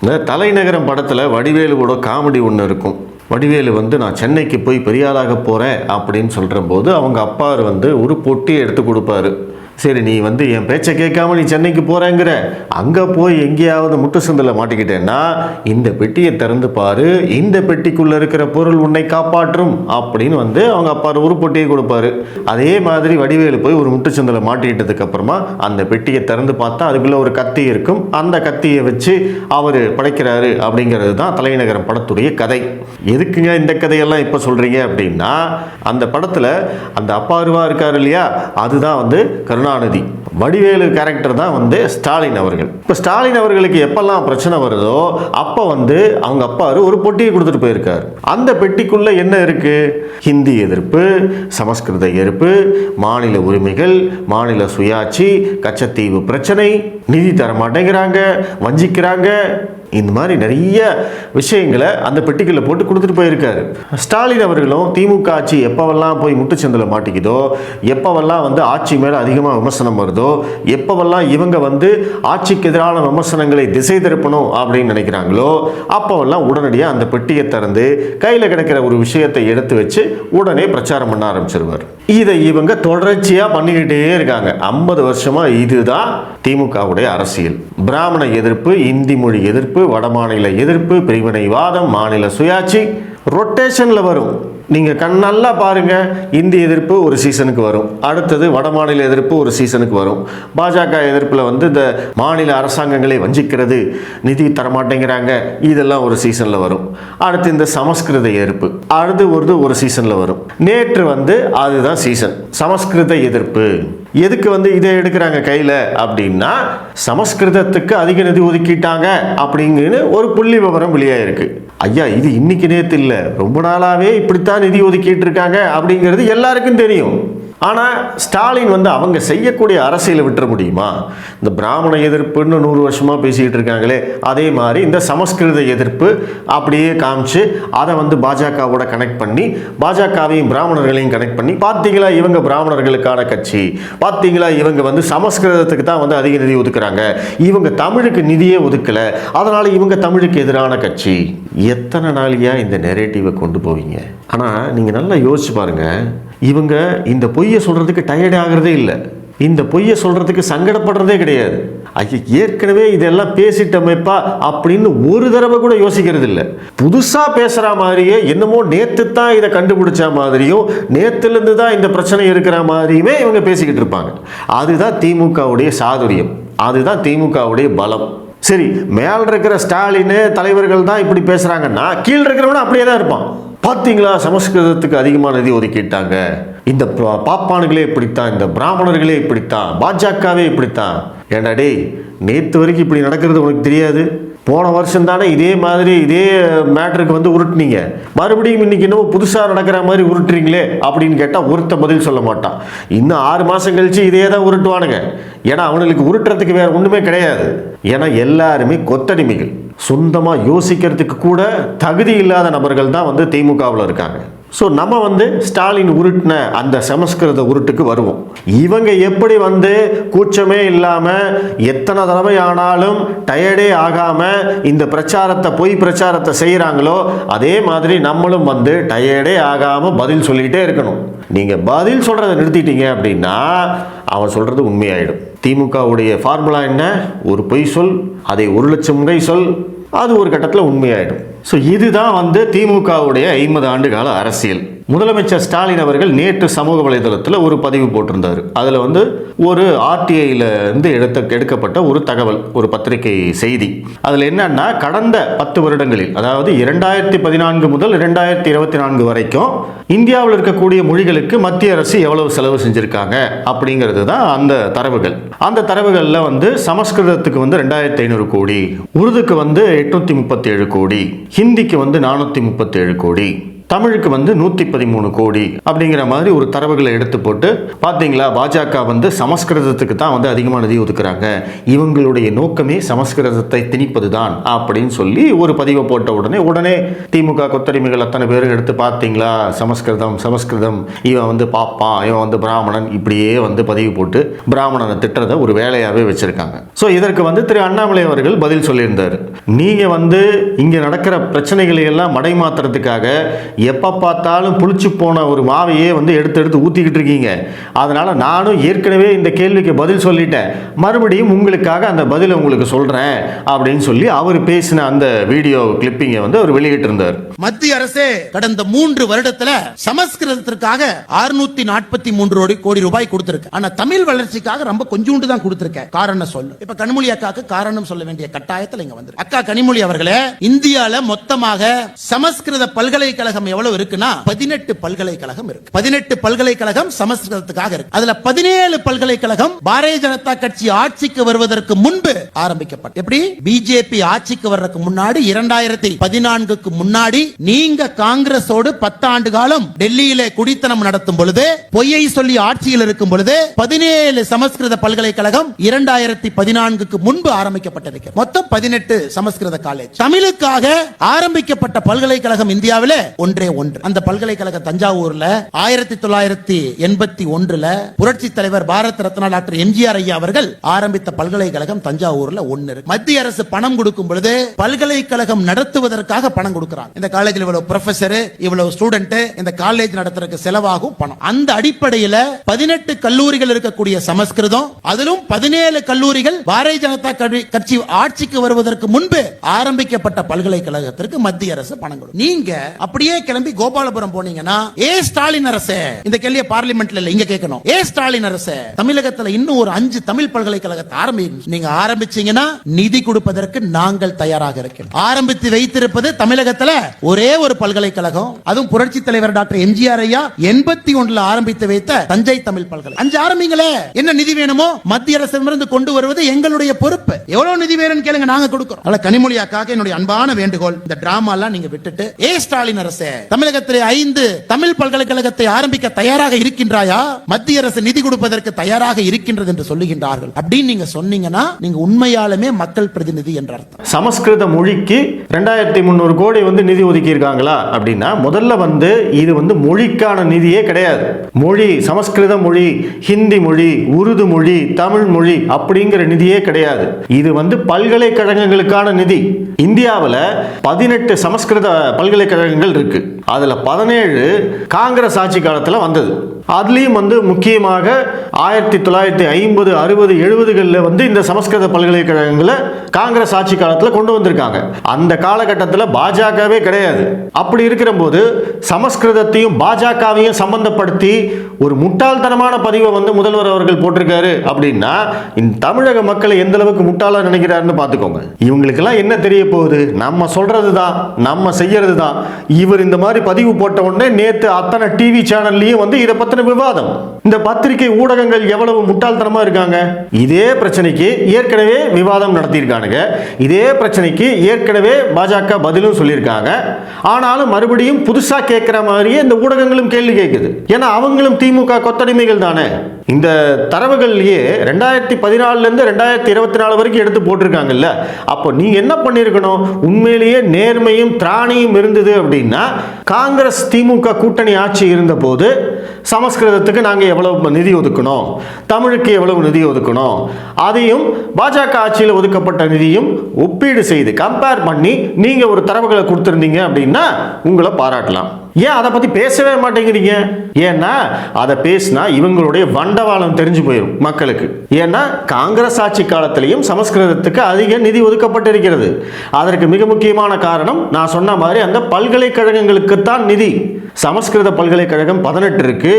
இந்த தலைநகரம் படத்தில் வடிவேலுவோட காமெடி ஒன்று இருக்கும். வடிவேலு நான் சென்னைக்கு போய் பெரிய ஆளாக போகிறேன் அப்படின்னு சொல்கிற போது அவங்க அப்பா ஒரு பொட்டியை எடுத்து கொடுப்பாரு. சரி, நீ என் பேச்சை கேட்காம நீ சென்னைக்கு போகிறேங்கிற, அங்கே போய் எங்கேயாவது முட்டு சந்தில் மாட்டிக்கிட்டேன்னா இந்த பெட்டியை திறந்து பாரு, இந்த பெட்டிக்குள்ளே இருக்கிற பொருள் உன்னை காப்பாற்றும் அப்படின்னு அவங்க அப்பா ஒரு பொட்டியை கொடுப்பாரு. அதே மாதிரி வடிவேலு போய் ஒரு முட்டு சந்தில் மாட்டிக்கிட்டதுக்கு அப்புறமா அந்த பெட்டியை திறந்து பார்த்தா அதுக்குள்ளே ஒரு கத்தி இருக்கும். அந்த கத்தியை வச்சு அவர் படைக்கிறாரு அப்படிங்கிறது தான் தலைநகரம் படத்துடைய கதை. எதுக்குங்க இந்த கதையெல்லாம் இப்போ சொல்கிறீங்க அப்படின்னா, அந்த படத்தில் அந்த அப்பாருவா இருக்காரு இல்லையா, அதுதான் கருணாநிதி. வடிவேலு கேரக்டர் தான் ஸ்டாலின் அவர்கள். இப்போ ஸ்டாலின் அவர்களுக்கு எப்பெல்லாம் பிரச்சனை வருதோ அப்போ அவங்க அப்பா ஒரு பொட்டியை கொடுத்துட்டு போயிருக்காரு. அந்த பெட்டிக்குள்ள என்ன இருக்கு? ஹிந்தி எதிர்ப்பு, சமஸ்கிருத எதிர்ப்பு, மாநில உரிமைகள், மாநில சுயாட்சி, கச்சத்தீவு பிரச்சனை, நிதி தர மாட்டேங்கிறாங்க, வஞ்சிக்கிறாங்க, இந்த மாதிரி நிறைய விஷயங்களை அந்த பெட்டிக்குள்ள போட்டு கொடுத்துட்டு போயிருக்காரு. ஸ்டாலின் அவர்களும் திமுக ஆட்சி எப்பவெல்லாம் போய் முட்டுச்சந்தில் மாட்டிக்குதோ, எப்பவெல்லாம் ஆட்சி மேலே அதிகமாக விமர்சனம் வருதோ, எப்பவெல்லாம் இவங்க ஆட்சிக்கு எதிரான விமர்சனங்களை திசை திருப்பணும் அப்படின்னு நினைக்கிறாங்களோ, அப்போவெல்லாம் உடனடியாக அந்த பெட்டியை திறந்து கையில் கிடைக்கிற ஒரு விஷயத்தை எடுத்து வச்சு உடனே பிரச்சாரம் பண்ண ஆரம்பிச்சிருவார். இதை இவங்க தொடர்ச்சியாக பண்ணிக்கிட்டே இருக்காங்க. 50 வருஷமா இதுதான் திமுகவுடைய அரசியல். பிராமண எதிர்ப்பு, இந்தி மொழி எதிர்ப்பு, வடமாநில எதிர்ப்பு, பிரிவினைவாதம், மாநில சுயாட்சி ரொட்டேஷன்ல வரும். நீங்க கண்ணல்லா பாருங்க, இந்தி எதிர்ப்பு ஒரு சீசனுக்கு வரும், அடுத்தது வடமாநில எதிர்ப்பு ஒரு சீசனுக்கு வரும். பாஜக எதிர்ப்புல இந்த மாநில அரசாங்கங்களை வஞ்சிக்கிறது, நிதி தரமாட்டேங்கிறாங்க, இதெல்லாம் ஒரு சீசன்ல வரும். அடுத்து இந்த சமஸ்கிருத எதிர்ப்பு அடுத்து ஒரு சீசன்ல வரும். நேற்று அதுதான் சீசன் சமஸ்கிருத எதிர்ப்பு. எதுக்கு இதை எடுக்கிறாங்க கையில அப்படின்னா, சமஸ்கிருதத்துக்கு அதிக நிதி ஒதுக்கிட்டாங்க அப்படிங்கிற ஒரு புள்ளி விவரம் வெளியாயிருக்கு. ஐயா, இது இன்னைக்கு நேத்து இல்ல, ரொம்ப நாளாவே இப்படித்தான் நிதி ஒதுக்கிட்டு இருக்காங்க அப்படிங்கிறது எல்லாருக்கும் தெரியும். ஆனால் ஸ்டாலின் அவங்க செய்யக்கூடிய அரசியலை விட்டுற முடியுமா? இந்த பிராமண எதிர்ப்புன்னு 100 வருஷமாக பேசிக்கிட்டு இருக்காங்களே, அதே மாதிரி இந்த சமஸ்கிருத எதிர்ப்பு அப்படியே காமிச்சு அதை பாஜகவோட கனெக்ட் பண்ணி, பாஜகவையும் பிராமணர்களையும் கனெக்ட் பண்ணி, பார்த்தீங்களா இவங்க பிராமணர்களுக்கான கட்சி, பார்த்தீங்களா இவங்க சமஸ்கிருதத்துக்கு தான் அதிக நிதி ஒதுக்குறாங்க, இவங்க தமிழுக்கு நிதியே ஒதுக்கல, அதனால இவங்க தமிழுக்கு எதிரான கட்சி. எத்தனை நாளையா இந்த நெரேட்டிவை கொண்டு போவீங்க? ஆனால் நீங்கள் நல்லா யோசிச்சு பாருங்க, இவங்க இந்த பொய்யை சொல்றதுக்கு டயர்ட் ஆகிறதே இல்லை, இந்த பொய்யை சொல்றதுக்கு சங்கடப்படுறதே கிடையாது. ஐயா, ஏற்கனவே இதெல்லாம் பேசிட்டமைப்பா அப்படின்னு ஒரு தடவை கூட யோசிக்கிறது இல்லை. புதுசா பேசுற மாதிரியே என்னமோ நேத்து தான் இதை கண்டுபிடிச்ச மாதிரியும், நேத்துல தான் இந்த பிரச்சனை இருக்கிற மாதிரியுமே இவங்க பேசிக்கிட்டு இருப்பாங்க. அதுதான் திமுகவுடைய சாதுரியம், அதுதான் திமுகவுடைய பலம். சரி, மேல இருக்கிற ஸ்டாலின் தலைவர்கள் தான் இப்படி பேசுறாங்கன்னா, கீழே இருக்கிறவன அப்படியே தான் இருப்பான். பார்த்தீங்களா சமஸ்கிருதத்துக்கு அதிகமான நிதி ஒதுக்கிட்டாங்க, இந்த பாப்பானுகளே இப்படித்தான், இந்த பிராமணர்களே இப்படித்தான், பாஜகவே இப்படித்தான். ஏண்டா டேய், நேற்று வரைக்கும் இப்படி நடக்கிறது உனக்கு தெரியாது? போன வருஷம் தானே இதே மாதிரி இதே மேட்டருக்கு உருட்டுனீங்க, மறுபடியும் இன்னைக்கு இன்னும் புதுசாக நடக்கிற மாதிரி உருட்டுறீங்களே அப்படின்னு கேட்டால் ஒருத்த பதில் சொல்ல மாட்டான். இன்னும் 6 மாதம் கழிச்சு இதே தான் உருட்டுவானுங்க. ஏன்னா அவனுக்கு உருட்டுறதுக்கு வேற ஒன்றுமே கிடையாது. ஏன்னா எல்லாருமே கொத்தடிமைகள், சொந்தமாக யோசிக்கிறதுக்கு கூட தகுதி இல்லாத நபர்கள் தான் திமுகவில் இருக்காங்க. ஸோ நம்ம ஸ்டாலின் உருட்டின அந்த சமஸ்கிருத உருட்டுக்கு வருவோம். இவங்க எப்படி கூச்சமே இல்லாமல் எத்தனை தடவை ஆனாலும் டயர்டே ஆகாமல் இந்த பிரச்சாரத்தை, பொய் பிரச்சாரத்தை செய்கிறாங்களோ, அதே மாதிரி நம்மளும் டயர்டே ஆகாமல் பதில் சொல்லிகிட்டே இருக்கணும். நீங்கள் பதில் சொல்கிறத நிறுத்திட்டீங்க அப்படின்னா அவன் சொல்கிறது உண்மையாயிடும். திமுகவுடைய ஃபார்முலா என்ன? ஒரு பொய் சொல், அதை 1 லட்சம் முறை சொல், அது ஒரு கட்டத்தில் உண்மையாயிடும். ஸோ இதுதான் திமுகவுடைய 50 ஆண்டு கால அரசியல். முதலமைச்சர் ஸ்டாலின் அவர்கள் நேற்று சமூக வலைதளத்தில் ஒரு பதிவு போட்டிருந்தார். அதில் ஒரு ஆர்டிஐல இருந்து எடுக்கப்பட்ட ஒரு தகவல், ஒரு பத்திரிகை செய்தி. அதில் என்னன்னா, கடந்த 10 வருடங்களில், அதாவது 2014 முதல் 2024 வரைக்கும் இந்தியாவில் இருக்கக்கூடிய மொழிகளுக்கு மத்திய அரசு எவ்வளவு செலவு செஞ்சிருக்காங்க அப்படிங்கிறது தான் அந்த தரவுகள். அந்த தரவுகளில் சமஸ்கிருதத்துக்கு 2500 கோடி, உருதுக்கு 837 கோடி, ஹிந்திக்கு 437 கோடி, தமிழுக்கு வந்து 113 கோடி அப்படிங்கிற மாதிரி ஒரு தரவுகளை எடுத்து போட்டு பார்த்தீங்களா, பாஜக வந்து சமஸ்கிருதத்துக்கு தான் வந்து அதிகமாக நிதி ஒதுக்குறாங்க, இவங்களுடைய நோக்கமே சமஸ்கிருதத்தை திணிப்பது தான் அப்படின்னு சொல்லி ஒரு பதிவை போட்ட உடனே திமுக கொத்தடிமைகள் அத்தனை பேரும் எடுத்து பார்த்தீங்களா, சமஸ்கிருதம் இவன் வந்து பாப்பான், இவன் வந்து பிராமணன், இப்படியே வந்து பதிவு போட்டு பிராமணனை திட்டுறதை ஒரு வேலையாகவே வச்சிருக்காங்க. ஸோ இதற்கு வந்து திரு அண்ணாமலை அவர்கள் பதில் சொல்லியிருந்தார். நீங்கள் வந்து இங்கே நடக்கிற பிரச்சனைகளை எல்லாம் மடைமாத்துறதுக்காக எப்போ பார்த்தாலும் புளிச்சு போன ஒரு மாவையே வந்து எடுத்து ஊற்றிக்கிட்டு இருக்கீங்க. அதனால் நானும் ஏற்கனவே இந்த கேள்விக்கு பதில் சொல்லிட்டேன், மறுபடியும் உங்களுக்காக அந்த பதிலை உங்களுக்கு சொல்கிறேன் அப்படின்னு சொல்லி அவர் பேசின அந்த வீடியோ கிளிப்பிங்கை வந்து அவர் வெளியிட்டு இருந்தார். மத்திய அரசே கடந்த 3 வருடத்துல சமஸ்கிருதத்திற்காக 643 கோடி ரூபாய் கொடுத்திருக்கு. ஆனா தமிழ் வளர்ச்சிக்காக ரொம்ப கொஞ்சோண்டு தான் கொடுத்திருக்க. காரணம் சொல்லு. இப்ப கனிமொழி அக்காக்கு காரணம் சொல்ல வேண்டிய கட்டாயத்தில் இங்க வந்து அக்கா கனிமொழி அவர்களே, இந்தியால மொத்தமாக சமஸ்கிருத பல்கலைக்கழகம் எவ்வளவு இருக்குன்னா 18 பல்கலைக்கழகம் இருக்கு. 18 பல்கலைக்கழகம் சமஸ்கிருதத்துக்காக இருக்கு. அதுல 17 பல்கலைக்கழகம் பாரதிய ஜனதா கட்சி ஆட்சிக்கு வருவதற்கு முன்பு ஆரம்பிக்கப்பட்டது. எப்படி பிஜேபி ஆட்சிக்கு வர்றதுக்கு முன்னாடி 2014க்கு முன்னாடி நீங்க காங்கிரஸோடு 10 ஆண்டு காலம் டெல்லியில குடித்தனம் நடத்தும் பொழுது, பொய்யை சொல்லி ஆட்சியில் இருக்கும் பொழுது 17 சமஸ்கிருத பல்கலைக்கழகம் 2014க்கு முன்பு ஆரம்பிக்கப்பட்டிருக்கிறது. மொத்தம் 18 சமஸ்கிருத காலேஜ். தமிழுக்காக ஆரம்பிக்கப்பட்ட பல்கலைக்கழகம் இந்தியாவிலே ஒன்றே ஒன்று. அந்த பல்கலைக்கழகம் தஞ்சாவூர்ல 1981ல புரட்சி தலைவர் பாரத ரத்னா டாக்டர் எம்ஜிஆர் ஐயா அவர்கள் ஆரம்பித்த பல்கலைக்கழகம் தஞ்சாவூர்ல ஒன்னு இருக்கு. மத்திய அரசு பணம் கொடுக்கும் பொழுது பல்கலைக்கழகம் நடத்துவதற்காக பணம் கொடுக்கிறாங்க. இந்த காலேஜில் இவ்வளவு ப்ரொஃபசர், இவ்வளவு ஸ்டூடெண்ட், இந்த காலேஜ் நடத்துறதுக்கு செலவாகும் பணம். அந்த அடிப்படையில் 18 கல்லூரிகள் இருக்கக்கூடிய சமஸ்கிருதம், அதிலும் 17 கல்லூரிகள் பாரதிய ஜனதா கட்சி ஆட்சிக்கு வருவதற்கு முன்பு ஆரம்பிக்கப்பட்ட பல்கலைக்கழகத்திற்கு மத்திய அரசு பணம் கொடுக்கும். நீங்க அப்படியே கிளம்பி கோபாலபுரம் போனீங்கன்னா, ஏ ஸ்டாலின் அரசே, இந்த கேள்வியை பார்லிமெண்ட்ல இல்ல இங்க கேட்கணும், ஏ ஸ்டாலின் அரசே, தமிழகத்துல இன்னும் ஒரு 5 தமிழ் பல்கலைக்கழகத்தை நீங்க ஆரம்பிச்சீங்கன்னா நிதி கொடுப்பதற்கு நாங்கள் தயாராக இருக்கிறோம். ஆரம்பித்து வைத்திருப்பது தமிழகத்துல ஒரே ஒரு பல்கலைக்கழகம், அதுவும் புரட்சி தலைவர் டாக்டர் எம்ஜிஆர் ஐயா 81ல ஆரம்பித்து வைத்த தஞ்சை தமிழ் பல்கலை. 5 ஆரம்பிங்களே, என்ன நிதி வேணுமோ மத்திய அரசிடமிருந்து கொண்டு வருவது எங்களுடைய பொறுப்பு. எவ்வளவு நிதி வேணும்னு கேளுங்க, நாங்க கொடுக்கிறோம். கனிமொழி அக்காக என்னுடைய அன்பான வேண்டுகோள், இந்த டிராமா எல்லாம் நீங்க விட்டுட்டு, ஏ ஸ்டாலின் அரசே, தமிழகத்திலே 5 தமிழ் பல்கலைக்கழகத்தை ஆரம்பிக்க தயாராக இருக்கின்றாயா, மத்திய அரசு நிதி கொடுப்பதற்கு தயாராக இருக்கின்றது என்று சொல்லுகின்றார்கள் அப்படின்னு நீங்க சொன்னீங்கன்னா நீங்க உண்மையாலுமே மக்கள் பிரதிநிதி என்ற அர்த்தம். சமஸ்கிருத மொழிக்கு 2300 கோடி வந்து நிதி ஒதுக்கி இருக்காங்களா அப்படின்னா, முதல்ல வந்து இது வந்து மொழிக்கான நிதியே கிடையாது. மொழி, சமஸ்கிருத மொழி, ஹிந்தி மொழி, உருது மொழி, தமிழ் மொழி அப்படிங்கிற நிதியே கிடையாது. இது வந்து பல்கலைக்கழகங்களுக்கான நிதி. இந்தியாவில் 18 சமஸ்கிருத பல்கலைக்கழகங்கள் இருக்கு. அதுல 17 காங்கிரஸ் ஆட்சி காலத்தில் வந்தது. அதுலேயும் வந்து முக்கியமாக 1950, 60, 70களில் வந்து இந்த சமஸ்கிருத பல்கலைக்கழகங்களை காங்கிரஸ் ஆட்சி காலத்தில் கொண்டு வந்திருக்காங்க. அந்த காலகட்டத்தில் பாஜகவே கிடையாது. அப்படி இருக்கிற போது சமஸ்கிருதத்தையும் பாஜகவையும் சம்பந்தப்படுத்தி ஒரு முட்டாள்தனமான பதிவை வந்து முதல்வர் அவர்கள் போட்டிருக்காரு அப்படின்னா, இந்த தமிழக மக்களை எந்த அளவுக்கு முட்டாளா நினைக்கிறாருன்னு பார்த்துக்கோங்க. இவங்களுக்கெல்லாம் என்ன தெரிய போகுது, நம்ம சொல்றது தான், நம்ம செய்யறது தான். இவர் இந்த மாதிரி பதிவு போட்ட உடனே நேற்று அத்தனை டிவி சேனல்லையும் வந்து இதை பத்தின விவாதம். இந்த பத்திரிகை ஊடகங்கள் எவ்வளவு முட்டாள்தனமா இருக்காங்க. இதே பிரச்சனைக்கு ஏற்கனவே விவாதம் நடத்தியிருக்கானுங்க. இதே பிரச்சனைக்கு ஏற்கனவே பாஜக பதிலும் சொல்லியிருக்காங்க. ஆனாலும் மறுபடியும் புதுசா கேட்கிற மாதிரியே இந்த ஊடகங்களும் கேள்வி கேட்குது. ஏன்னா அவங்களும் திமுக கொத்தடிமைகள் தானே. இந்த தரவுகள்லயே 2014 இருந்து 2024 வரைக்கும் எடுத்து போட்டிருக்காங்கல்ல. அப்போ நீங்க என்ன பண்ணிருக்கணும், உண்மையிலேயே நேர்மையும் திராணியும் இருந்தது அப்படின்னா, காங்கிரஸ் திமுக கூட்டணி ஆட்சி இருந்த போது சமஸ்கிருதத்துக்கு நாங்க எவ்வளவு நிதி ஒதுக்கணும், தமிழுக்கு எவ்வளவு நிதி ஒதுக்கணும், அதையும் பாஜக ஆட்சியில் ஒதுக்கப்பட்ட நிதியும் ஒப்பீடு செய்து கம்பேர் பண்ணி நீங்க ஒரு தரவுகளை கொடுத்திருந்தீங்க அப்படின்னா உங்களை பாராட்டலாம். ஏன் அதை பத்தி பேசவே மாட்டேங்கிறீங்க? ஏன்னா அதை பேசினா இவங்களுடைய வண்டவாளம் தெரிஞ்சு போயிடும் மக்களுக்கு. ஏன்னா காங்கிரஸ் ஆட்சி காலத்திலையும் சமஸ்கிருதத்துக்கு அதிக நிதி ஒதுக்கப்பட்டிருக்கிறது. அதற்கு மிக முக்கியமான காரணம் நான் சொன்ன மாதிரி அந்த பல்கலைக்கழகங்களுக்குத்தான் நிதி. சமஸ்கிருத பல்கலைக்கழகம் 18 இருக்கு,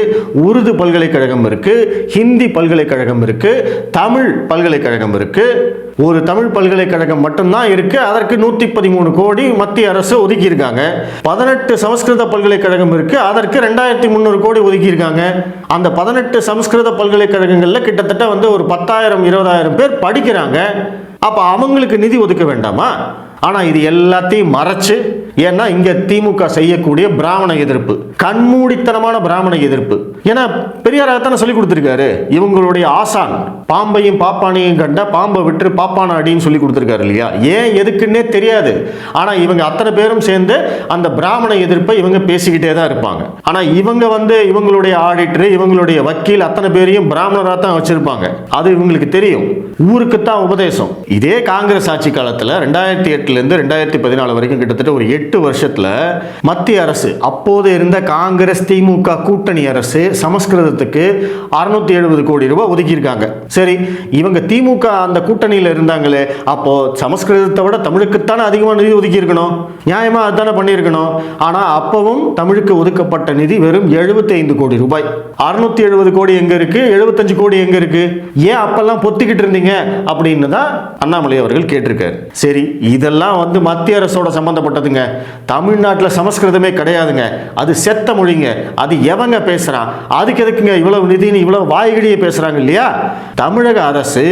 உருது பல்கலைக்கழகம் இருக்கு, ஹிந்தி பல்கலைக்கழகம் இருக்கு, தமிழ் பல்கலைக்கழகம் இருக்கு. ஒரு தமிழ் பல்கலைக்கழகம் மட்டும்தான் இருக்கு. அதற்கு 113 கோடி மத்திய அரசு ஒதுக்கி இருக்காங்க. 18 சமஸ்கிருத பல்கலைக்கழகம் இருக்கு, அதற்கு 2300 கோடி ஒதுக்கி இருக்காங்க. அந்த 18 சமஸ்கிருத பல்கலைக்கழகங்கள்ல கிட்டத்தட்ட வந்து ஒரு 10,000 20,000 பேர் படிக்கிறாங்க. அப்ப அவங்களுக்கு நிதி ஒதுக்க வேண்டாமா? ஆனா இது எல்லாத்தையும் மறைச்சு, ஏன்னா இங்க திமுக செய்யக்கூடிய பிராமண எதிர்ப்பு, கண்மூடித்தனமான பிராமண எதிர்ப்பு. ஏன்னா பெரியாராகத்தானே சொல்லி கொடுத்திருக்காரு, இவங்களுடைய ஆசான் பாம்பையும் பாப்பானையும் கண்ட பாம்பை விட்டு பாப்பான அடின்னு சொல்லி கொடுத்திருக்காரு இல்லையா? ஏன் எதுக்குன்னே தெரியாது. ஆனா இவங்க அத்தனை பேரும் சேர்ந்து அந்த பிராமண எதிர்ப்பை இவங்க பேசிக்கிட்டே தான் இருப்பாங்க. ஆனா இவங்க இவங்களுடைய ஆடிட்டர், இவங்களுடைய வக்கீல் அத்தனை பேரையும் பிராமணரா தான் வச்சிருப்பாங்க. அது இவங்களுக்கு தெரியும், ஊருக்கு தான் உபதேசம். இதே காங்கிரஸ் ஆட்சி காலத்துல 2008 இருந்து 2014 வரைக்கும் கிட்டத்தட்ட ஒரு 8 வருஷத்துல மத்திய அரசு, அப்போது இருந்த காங்கிரஸ் திமுக கூட்டணி அரசு சமஸ்கிருதத்துக்கு 670 கோடி ரூபாய் ஒதுக்கி இருக்காங்க. சரி, இவங்க திமுக அந்த கூட்டணியில் இருந்தாங்களே, அப்போ சமஸ்கிருதத்தை விட தமிழுக்குத்தானே அதிகமாக நிதி ஒதுக்கி இருக்கணும், நியாயமா அதுதானே பண்ணியிருக்கணும். ஆனா அப்பவும் தமிழுக்கு ஒதுக்கப்பட்ட நிதி வெறும் 75 கோடி ரூபாய். 670 கோடி எங்க இருக்கு, 75 கோடி எங்க இருக்கு? ஏன் அப்பெல்லாம் பொத்திக்கிட்டு இருந்தீங்க அப்படின்னு தான் அண்ணாமலை அவர்கள் கேட்டிருக்காரு. சரி, இதெல்லாம் மத்திய அரசோட சம்பந்தப்பட்டதுங்க. தமிழ்நாட்டில் சமஸ்கிருதமே கிடையாதுங்க, அது செத்த மொழிங்க, அது எவங்க பேசுறான், அதுக்கு எதுக்குங்க இவ்வளவு நிதின்னு இவ்வளவு வாய்கிடியே பேசுறாங்க இல்லையா? தமிழக அரசு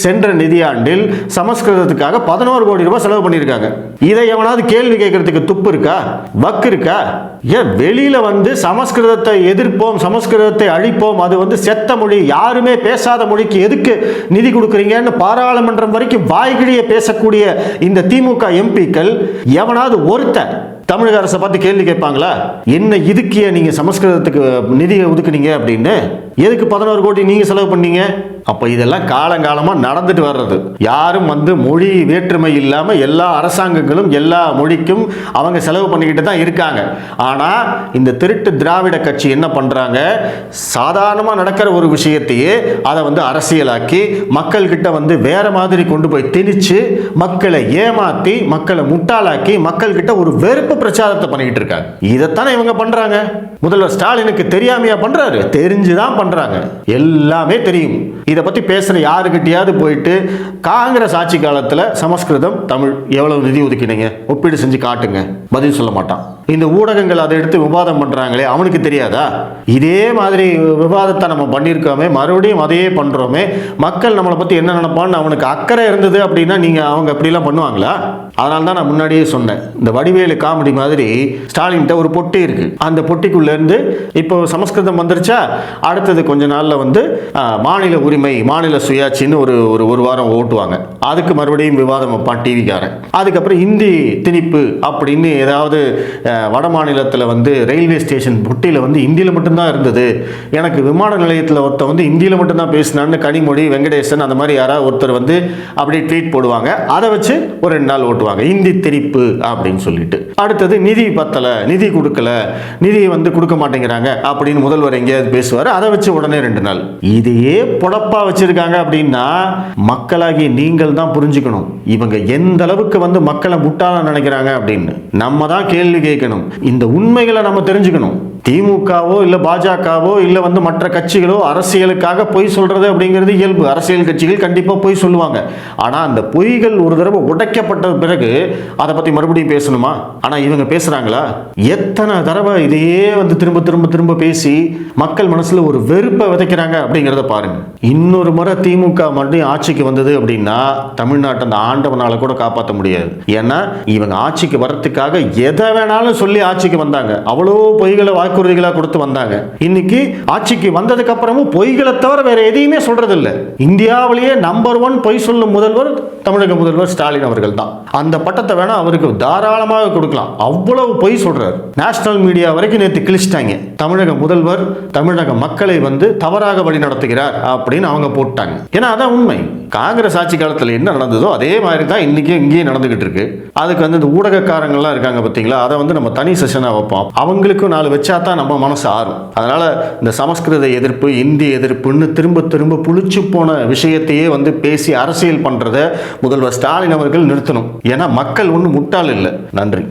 சென்ற நிதியாண்டில் சமஸ்கிருதத்துக்காக 11 கோடி ரூபாய் செலவு பண்ணியிருக்காங்க. இதை எவனாவது கேள்வி கேட்கறதுக்கு துப்பு இருக்கா, வக்கு இருக்கா? ஏன் வெளியில சமஸ்கிருதத்தை எதிர்ப்போம், சமஸ்கிருதத்தை அழிப்போம், அது செத்த மொழி, யாருமே பேசாத மொழிக்கு எதுக்கு நிதி கொடுக்குறீங்கன்னு பாராளுமன்றம் வரைக்கும் வாய்கிழிய பேசக்கூடிய இந்த திமுக எம்பிக்கள் எவனாவது ஒருத்தன் தமிழக அரசை பார்த்து கேள்வி கேட்பாங்களா? என்ன இதுக்கு நீங்க சமஸ்கிருதத்துக்கு நிதியை ஒதுக்குனீங்க அப்படின்னு? எதுக்கு 11 கோடி நீங்க செலவு பண்ணீங்க? அப்ப இதெல்லாம் காலங்காலமா நடந்துட்டு வர்றது. யாரும் மொழி வேற்றுமை இல்லாம எல்லா அரசாங்கங்களும் எல்லா மொழிக்கும் அவங்க செலவு பண்ணிக்கிட்டு தான் இருக்காங்க. ஆனா இந்த திருட்டு திராவிட கட்சி என்ன பண்றாங்க, சாதாரணமா நடக்கிற ஒரு விஷயத்தையே அதை அரசியலாக்கி மக்கள் கிட்ட வேற மாதிரி கொண்டு போய் திணிச்சு, மக்களை ஏமாத்தி, மக்களை முட்டாளாக்கி, மக்கள் கிட்ட ஒரு வெறுப்பு பிரச்சாரத்தை பண்ணிக்கிட்டு இருக்காங்க. இதைத்தானே இவங்க பண்றாங்க. முதல்வர் ஸ்டாலினுக்கு தெரியாமையா பண்றாரு? தெரிஞ்சுதான் பண்றாங்க, எல்லாமே தெரியும். இதை பத்தி பேசுற யாருக்கிட்டையாவது போயிட்டு காங்கிரஸ் ஆட்சி காலத்துல சமஸ்கிருதம் தமிழ் எவ்வளவு நிதி ஒதுக்கினீங்க ஒப்பீடு செஞ்சு காட்டுங்க, பதில் சொல்ல மாட்டான். இந்த ஊடகங்கள் அதை எடுத்து விவாதம் பண்றாங்களே, அவனுக்கு தெரியாதா? இதே மாதிரி விவாதத்தை நம்ம பண்ணியிருக்கோமே, மறுபடியும் அதையே பண்றோமே, மக்கள் நம்மளை பத்தி என்ன நினைப்பான்னு அவனுக்கு அக்கறை இருந்தது அப்படின்னா அவங்க அப்படிலாம் பண்ணுவாங்களா? அதனால தான் நான் முன்னாடியே சொன்னேன், இந்த வடிவேலு காமெடி மாதிரி ஸ்டாலின்கிட்ட ஒரு பொட்டி இருக்கு, அந்த பொட்டிக்குள்ள இருந்து இப்போ சமஸ்கிருதம் வந்துருச்சா, அடுத்தது கொஞ்ச நாள்ல மாநில உரிமை, மாநில சுயாட்சின்னு ஒரு வாரம் ஓட்டுவாங்க. அதுக்கு மறுபடியும் விவாதம் வைப்பான் டிவிக்காரன். அதுக்கப்புறம் இந்தி திணிப்பு அப்படின்னு ஏதாவது வட மாநிலத்தில் ரயில்வே ஸ்டேஷன் பொட்டியில் இந்தியில் மட்டும்தான் இருந்தது, எனக்கு விமான நிலையத்தில் ஒருத்தர் இந்தியில் மட்டும்தான் பேசினான்னு கனிமொழி, வெங்கடேசன் அந்த மாதிரி யாராவது ஒருத்தர் அப்படியே ட்வீட் போடுவாங்க. அதை வச்சு ஒரு 2 நாள் ஓட்டுவாங்க, இந்தி திணிப்பு அப்படின்னு சொல்லிட்டு. அடுத்தது நிதி பத்தலை, நிதி கொடுக்கல, நிதியை கொடுக்க மாட்டேங்கிறாங்க அப்படின்னு முதல்வர் எங்கேயாவது பேசுவார், அதை வச்சு உடனே 2 நாள். இதையே பொடப்பா வச்சிருக்காங்க அப்படின்னா மக்களாகி நீங்கள் தான் புரிஞ்சுக்கணும், இவங்க எந்த அளவுக்கு மக்களை முட்டாள நினைக்கிறாங்க அப்படின்னு. நம்ம தான் கேள்வி கேட்கணும், இந்த உண்மைகளை நம்ம தெரிஞ்சுக்கணும். திமுகவோ இல்ல பாஜகவோ இல்ல மற்ற கட்சிகளோ அரசியலுக்காக பொய் சொல்றது அப்படிங்கிறது இயல்பு. அரசியல் கட்சிகள் கண்டிப்பா பொய் சொல்லுவாங்க. ஆனா அந்த பொய்கள் ஒரு தடவை உடைக்கப்பட்ட பிறகு அதை பத்தி மறுபடியும் பேசணுமா? ஆனா இவங்க பேசுறாங்களா? எத்தனை தடவை இதையே திரும்ப திரும்ப திரும்ப பேசி மக்கள் மனசுல ஒரு வெறுப்பை விதைக்கிறாங்க அப்படிங்கிறத பாருங்க. இன்னொரு முறை திமுக மறுபடியும் ஆட்சிக்கு வந்தது அப்படின்னா தமிழ்நாட்டை அந்த ஆண்டவனால கூட காப்பாற்ற முடியாது. ஏன்னா இவங்க ஆட்சிக்கு வரத்துக்காக எதை வேணாலும் சொல்லி ஆட்சிக்கு வந்தாங்க, அவ்வளோ பொய்களை வாக்குறுதிகளா கொடுத்து வந்தாங்க. இன்னைக்கு ஆட்சிக்கு வந்ததுக்கு அப்புறமும் பொய்களை தவிர வேற எதையுமே சொல்றது இல்ல. இந்தியாவிலேயே நம்பர் 1 பொய் சொல்லும் முதல்வர் தமிழக முதல்வர் ஸ்டாலின் அவர்கள் தான். அந்த பட்டத்தை வேணா அவருக்கு தாராளமாக கொடுக்கலாம், அவ்வளவு பொய் சொல்றாரு. நேஷனல் மீடியா வரைக்கும் நேற்று கிழிச்சிட்டாங்க, தமிழக முதல்வர் தமிழக மக்களை தவறாக வழி நடத்துகிறார் அப்படின்னு அவங்க போட்டாங்க. ஏன்னா அதான் உண்மை. காங்கிரஸ் ஆட்சி காலத்தில் என்ன நடந்ததோ அதே மாதிரி தான் இன்னைக்கு இங்கேயும் நடந்துகிட்டு இருக்கு. அதுக்கு இந்த ஊடகக்காரங்கள்லாம் இருக்காங்க பார்த்தீங்களா, அதை நம்ம தனி செஷனாக வைப்போம், அவங்களுக்கும் 4 வச்சா தான் நம்ம மனசு ஆறும். அதனால இந்த சமஸ்கிருத எதிர்ப்பு, இந்தி எதிர்ப்புன்னு திரும்ப திரும்ப புளிச்சு போன விஷயத்தையே பேசி அரசியல் பண்றத முதல்வர் ஸ்டாலின் அவர்கள் நிறுத்தணும். ஏன்னா மக்கள் ஒன்றும் முட்டாள் இல்லை. நன்றி.